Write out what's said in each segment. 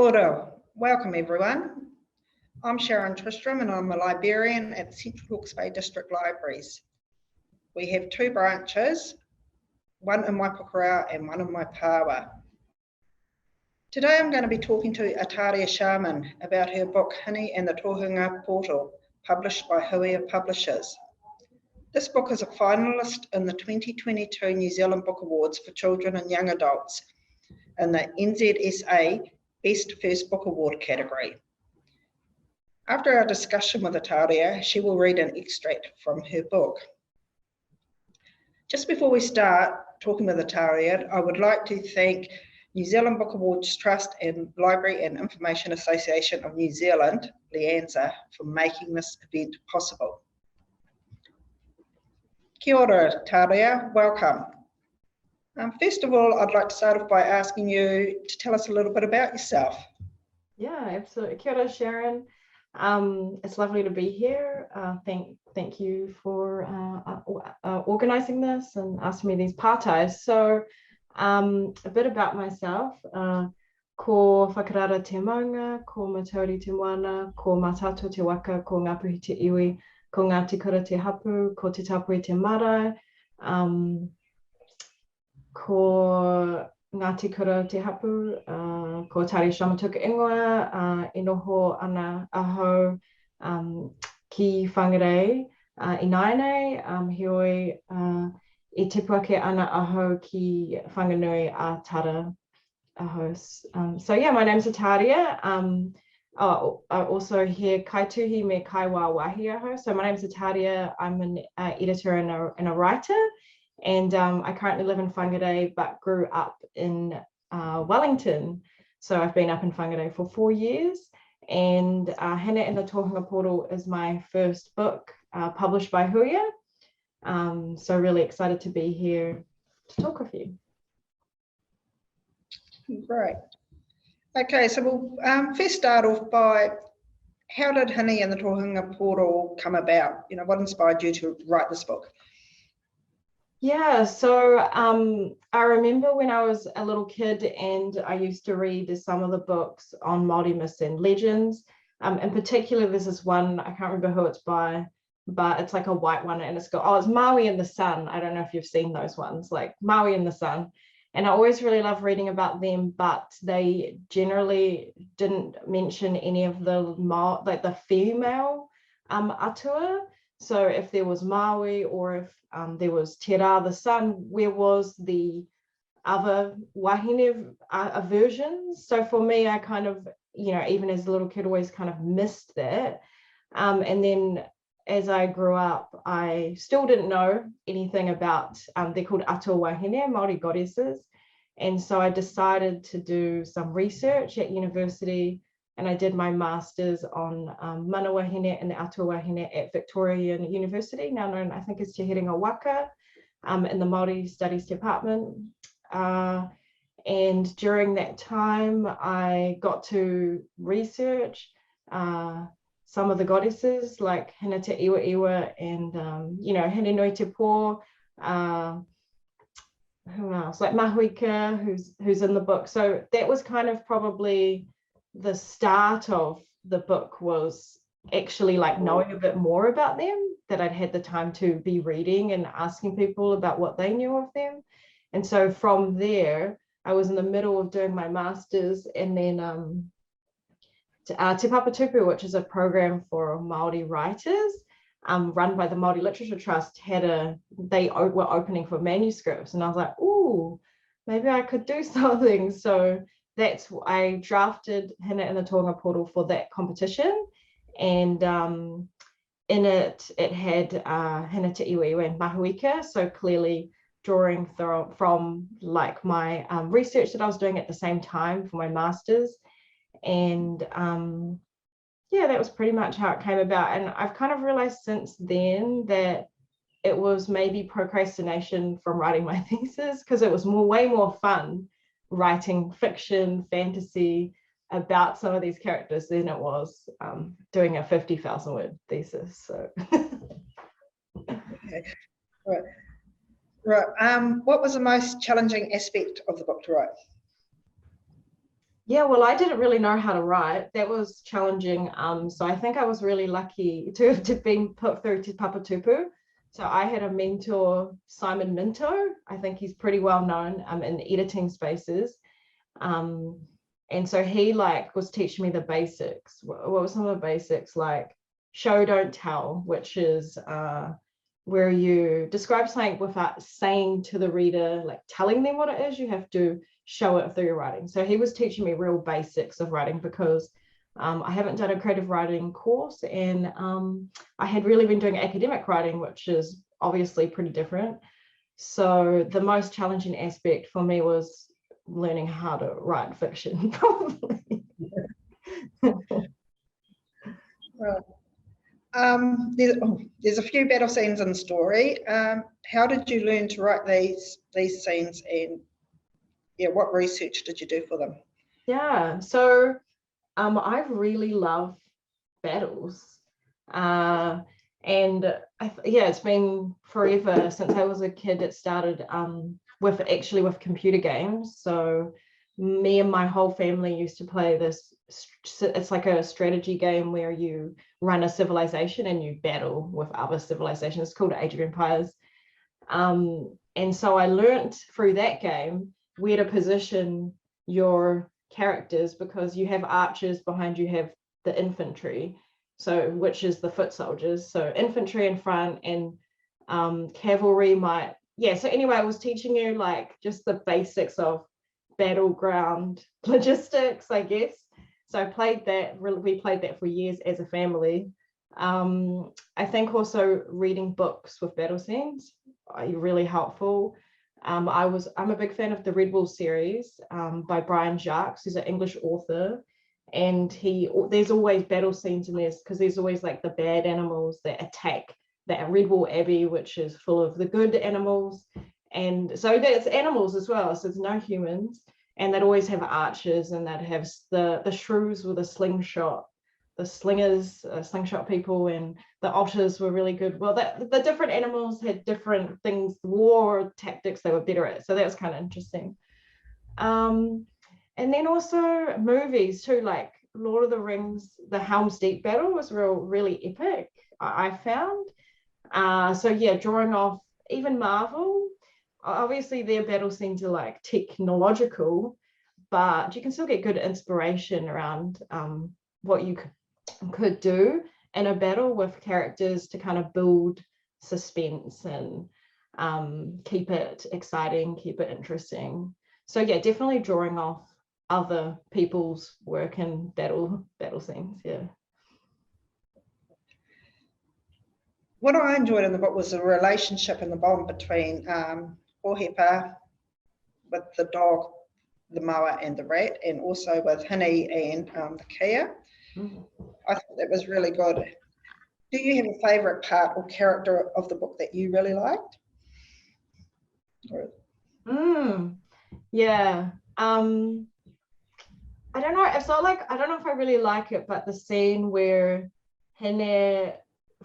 ora. Welcome everyone. I'm Sharon Tristram and I'm a librarian at Central Hawke's Bay District Libraries. We have two branches, one in Waipukurau and one in Waipawa. Today I'm going to be talking to Ataria Sharman about her book Hine and the Tohunga Portal, published by Huia Publishers. This book is a finalist in the 2022 New Zealand Book Awards for Children and Young Adults in the NZSA Best First Book Award category. After our discussion with Ataria, she will read an extract from her book. Just before we start talking with Ataria, I would like to thank New Zealand Book Awards Trust and Library and Information Association of New Zealand, LIANZA, for making this event possible. Kia ora, Ataria, welcome. First of all, I'd like to start off by asking you to tell us a little bit about yourself. Yeah, absolutely. Kia ora, Sharon. It's lovely to be here. Thank you for organising this and asking me these partais. So a bit about myself. Ko whakarara te maunga, ko matauri te moana, ko matato te waka, ko ngapuhi te iwi, ko ngā tikura te hapu, ko te tapui te marae, ko ngā tikura te hapu, ko Ataria Sharman tuka ingoa, e noho ana aho ki whangarei I Hine, heoi e te puake ana aho ki whanganui a Tara aho. So yeah, my name's Ataria. I also hear kaituhi me kaiwa wahi aho. So my name's Ataria. I'm an editor and a writer. And I currently live in Whangarei, but grew up in Wellington. So I've been up in Whangarei for 4 years. And Hine and the Tohunga Portal is my first book published by Huia. So really excited to be here to talk with you. Great. Okay, so we'll first start off by, how did Hine and the Tohunga Portal come about? You know, what inspired you to write this book? Yeah, so I remember when I was a little kid and I used to read some of the books on Māori myths and legends. In particular, there's this one, I can't remember who it's by, but it's like a white one and it's got, it's Maui and the Sun. I don't know if you've seen those ones, like Maui and the Sun. And I always really love reading about them, but they generally didn't mention any of the female atua. So if there was Maui or if there was Te Rā, the sun, where was the other wahine versions? So for me, I kind of, you know, even as a little kid, always kind of missed that. And then as I grew up, I still didn't know anything about, they're called atua wahine, Māori goddesses. And so I decided to do some research at university. And I did my master's on mana wahine and the atua wahine at Victorian University, now known, I think, as Te Herenga Waka, in the Māori Studies Department. And during that time, I got to research some of the goddesses like Hine te Iwa Iwa and, you know, Hine Nui te Pō, who else? Like Mahuika, who's in the book. So that was kind of probably the start of the book, was actually like knowing a bit more about them, that I'd had the time to be reading and asking people about what they knew of them. And so from there, I was in the middle of doing my master's, and then Te Papatupu, which is a program for Māori writers, run by the Māori Literature Trust, they were opening for manuscripts, and I was like, ooh, maybe I could do something. So I drafted Hine and the Tohunga Portal for that competition, and in it had Hine te Iwa Iwa and Mahuika, so clearly drawing from like my research that I was doing at the same time for my master's. And yeah, that was pretty much how it came about. And I've kind of realized since then that it was maybe procrastination from writing my thesis, because it was way more fun writing fiction, fantasy about some of these characters than it was doing a 50,000 word thesis. So okay. Right. What was the most challenging aspect of the book to write? Yeah, well, I didn't really know how to write. That was challenging. So I think I was really lucky to have been put through to Papatupu. So I had a mentor, Simon Minto. I think he's pretty well known in editing spaces. Um, and so he was teaching me the basics. What were some of the basics? Like show, don't tell, which is where you describe something without saying to the reader, like telling them what it is. You have to show it through your writing. So he was teaching me real basics of writing because I haven't done a creative writing course, and I had really been doing academic writing, which is obviously pretty different. So the most challenging aspect for me was learning how to write fiction, probably. Right. There's a few battle scenes in the story. How did you learn to write these scenes, and what research did you do for them? Yeah, so I really love battles. And it's been forever since I was a kid. It started with computer games. So me and my whole family used to play this. It's like a strategy game where you run a civilization and you battle with other civilizations. It's called Age of Empires. And so I learned through that game where to position your characters, because you have archers behind you, have the infantry, so which is the foot soldiers, so infantry in front, and cavalry might, so anyway, I was teaching you like just the basics of battleground logistics, I guess. So we played that for years as a family. I think also reading books with battle scenes are really helpful. I'm a big fan of the Red Bull series by Brian Jacques, who's an English author, and there's always battle scenes in this because there's always like the bad animals that attack that Red Bull Abbey, which is full of the good animals, and so there's animals as well. So there's no humans, and they'd always have archers, and they'd have the shrews with a slingshot, the slingers, slingshot people, and the otters were really good. Well, the different animals had different things, war tactics they were better at. So that was kind of interesting. And then also movies too, like Lord of the Rings, the Helm's Deep battle was really epic, I found. So yeah, drawing off even Marvel, obviously their battle scenes are like technological, but you can still get good inspiration around what you could do in a battle with characters to kind of build suspense and keep it exciting, keep it interesting. So yeah, definitely drawing off other people's work and battle scenes. Yeah. What I enjoyed in the book was the relationship and the bond between Hohepa with the dog, the moa, and the rat, and also with Hine and the Kia. I thought that was really good. Do you have a favourite part or character of the book that you really liked? Yeah. I don't know. It's not like, I don't know if I really like it, but the scene where Hine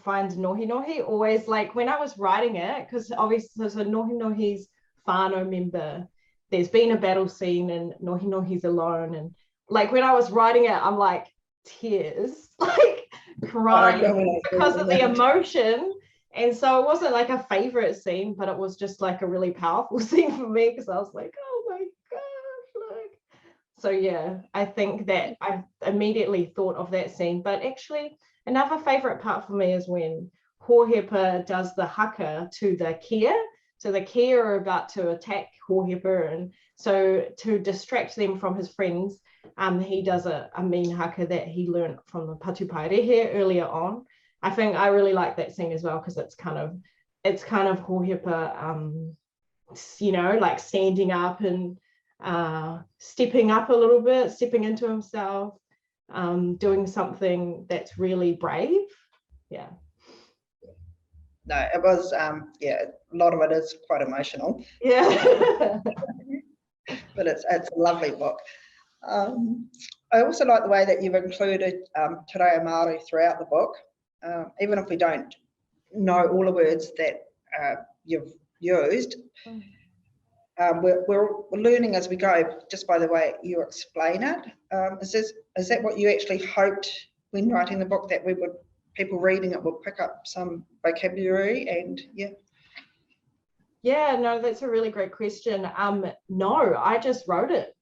finds Nohi Nohi, always, like when I was writing it, because obviously there's a Nohi Nohi's whānau member, there's been a battle scene and Nohi Nohi's alone, and like when I was writing it, I'm like tears, like crying because of the emotion. And so it wasn't like a favorite scene, but it was just like a really powerful scene for me, because I was like, oh my gosh, like. So yeah, I think that I immediately thought of that scene. But actually, another favorite part for me is when Hohepa does the haka to the Kia. So the Kia are about to attack Hohepa, and so to distract them from his friends, he does a mean haka that he learned from the Patupaerehe earlier on. I think I really like that scene as well, because it's kind of Hohepa, like standing up and stepping up a little bit, stepping into himself, doing something that's really brave. Yeah. No, it was, a lot of it is quite emotional. Yeah. But it's a lovely book. I also like the way that you've included Te Reo Māori throughout the book, even if we don't know all the words that you've used. we're learning as we go, just by the way you explain it. Is that what you actually hoped when writing the book, that people reading it would pick up some vocabulary? And Yeah, no, that's a really great question. No, I just wrote it,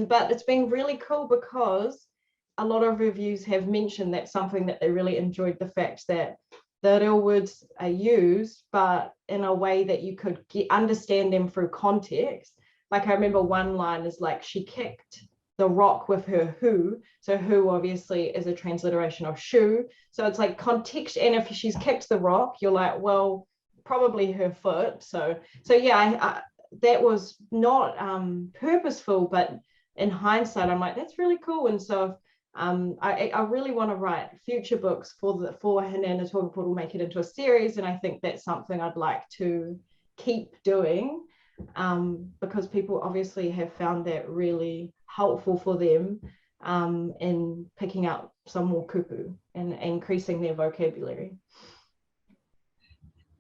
but it's been really cool because a lot of reviews have mentioned that's something that they really enjoyed, the fact that the real words are used, but in a way that you could understand them through context. Like, I remember one line is like, she kicked the rock with her who. So who obviously is a transliteration of shoe. So it's like context. And if she's kicked the rock, you're like, well, probably her foot. So yeah, that was not purposeful, but in hindsight, I'm like, that's really cool. And so I really want to write future books for Hine and the Tohunga Portal, make it into a series, and I think that's something I'd like to keep doing, because people obviously have found that really helpful for them in picking up some more kupu and increasing their vocabulary.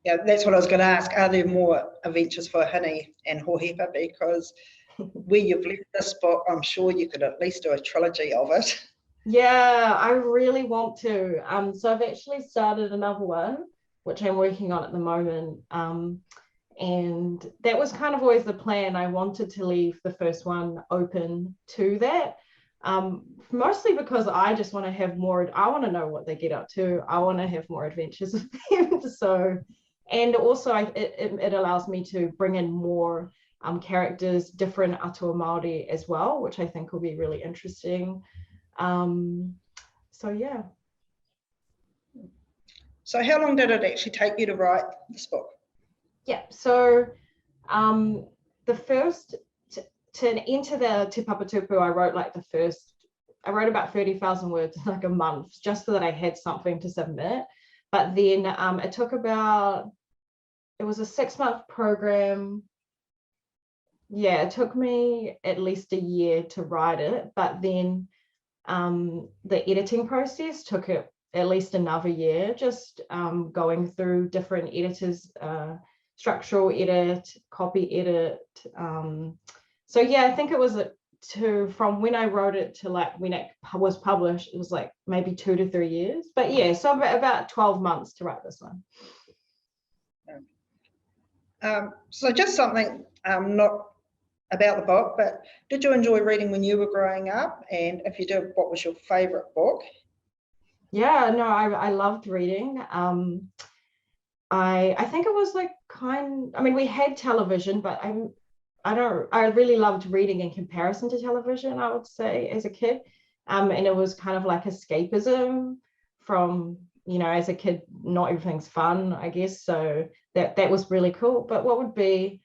Yeah, that's what I was going to ask. Are there more adventures for Hine and Hohepa? Because where you've left this book, I'm sure you could at least do a trilogy of it. Yeah, I really want to. So I've actually started another one, which I'm working on at the moment. And that was kind of always the plan. I wanted to leave the first one open to that. Mostly because I just want to have more, I want to know what they get up to. I want to have more adventures with them. So, and also it allows me to bring in more characters, different Atua Māori as well, which I think will be really interesting. So yeah. So how long did it actually take you to write this book? Yeah, so the first, to enter the Te Papatupu, I wrote about 30,000 words in like a month, just so that I had something to submit. But then it took it was a 6-month program. Yeah, it took me at least a year to write it, but then the editing process took it at least another year, just going through different editors, structural edit, copy edit. So yeah, I think it was from when I wrote it to like when it was published, it was like maybe 2 to 3 years. But yeah, so about 12 months to write this one. So just something not about the book, but did you enjoy reading when you were growing up? And if you did, what was your favourite book? Yeah, no, I loved reading. I think it was like I mean, we had television, but I really loved reading in comparison to television, I would say, as a kid. And it was kind of like escapism from, as a kid, not everything's fun, I guess. So that was really cool. But what would be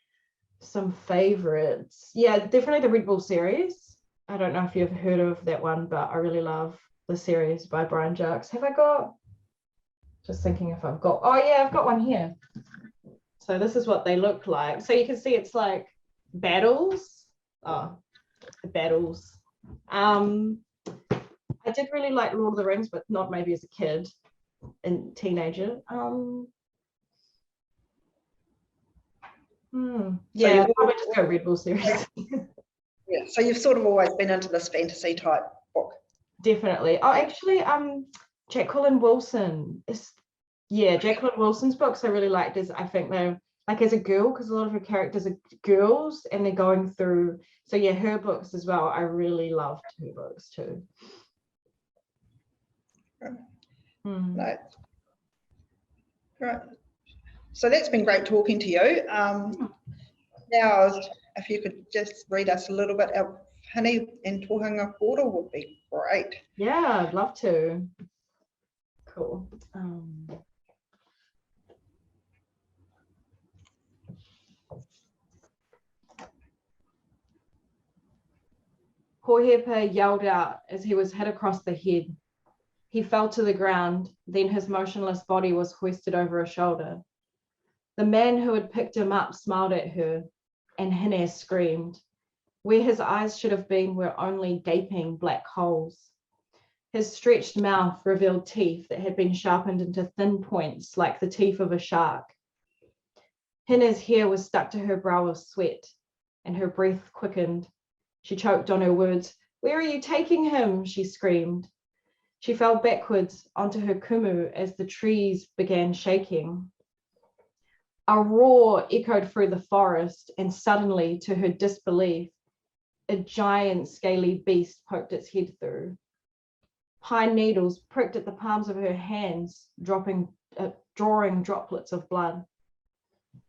some favorites? Yeah, definitely the Red Bull series. I don't know if you've heard of that one, but I really love the series by Brian Jacques. Just thinking if I've got, oh yeah, I've got one here. So this is what they look like. So you can see it's like battles. Battles. I did really like Lord of the Rings, but not maybe as a kid and teenager. Yeah, so probably just go Red Bull series. Yeah, so you've sort of always been into this fantasy type book. Definitely. Oh, actually, Jacqueline Wilson is, Jacqueline Wilson's books I really liked. I think they're like, as a girl, because a lot of her characters are girls and they're going through. So yeah, her books as well. I really loved her books too. No. Right. So that's been great talking to you. Now, if you could just read us a little bit of Hine and Tohunga Portal would be great. Yeah, I'd love to. Cool. Hohepa yelled out as he was hit across the head. He fell to the ground, then his motionless body was hoisted over a shoulder. The man who had picked him up smiled at her, and Hine screamed. Where his eyes should have been were only gaping black holes. His stretched mouth revealed teeth that had been sharpened into thin points like the teeth of a shark. Hine's hair was stuck to her brow of sweat. and her breath quickened. She choked on her words. "Where are you taking him?" she screamed. She fell backwards onto her kumu as the trees began shaking. A roar echoed through the forest, and suddenly, to her disbelief, a giant scaly beast poked its head through. Pine needles pricked at the palms of her hands, drawing droplets of blood.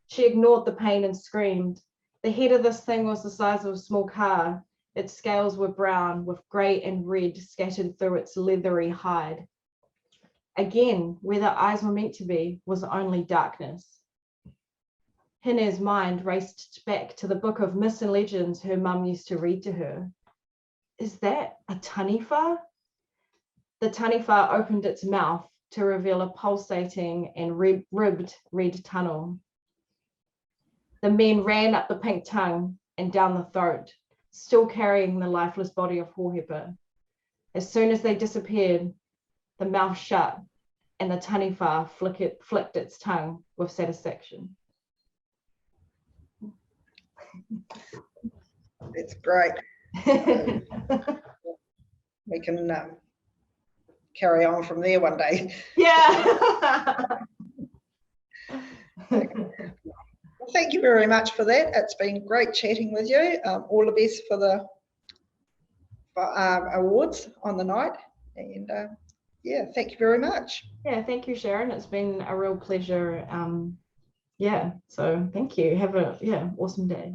She ignored the pain and screamed. The head of this thing was the size of a small car. Its scales were brown, with grey and red scattered through its leathery hide. Again, where the eyes were meant to be was only darkness. Hine's mind raced back to the book of myths and legends her mum used to read to her. Is that a taniwha? The taniwha opened its mouth to reveal a pulsating and ribbed red tunnel. The men ran up the pink tongue and down the throat, still carrying the lifeless body of Hohepa. As soon as they disappeared, the mouth shut and the taniwha flicked its tongue with satisfaction. It's great. We can carry on from there one day. Yeah. Well, thank you very much for that. It's been great chatting with you. All the best for the awards on the night. And yeah, thank you very much. Yeah, thank you, Sharon. It's been a real pleasure. Yeah, so thank you. Have a awesome day.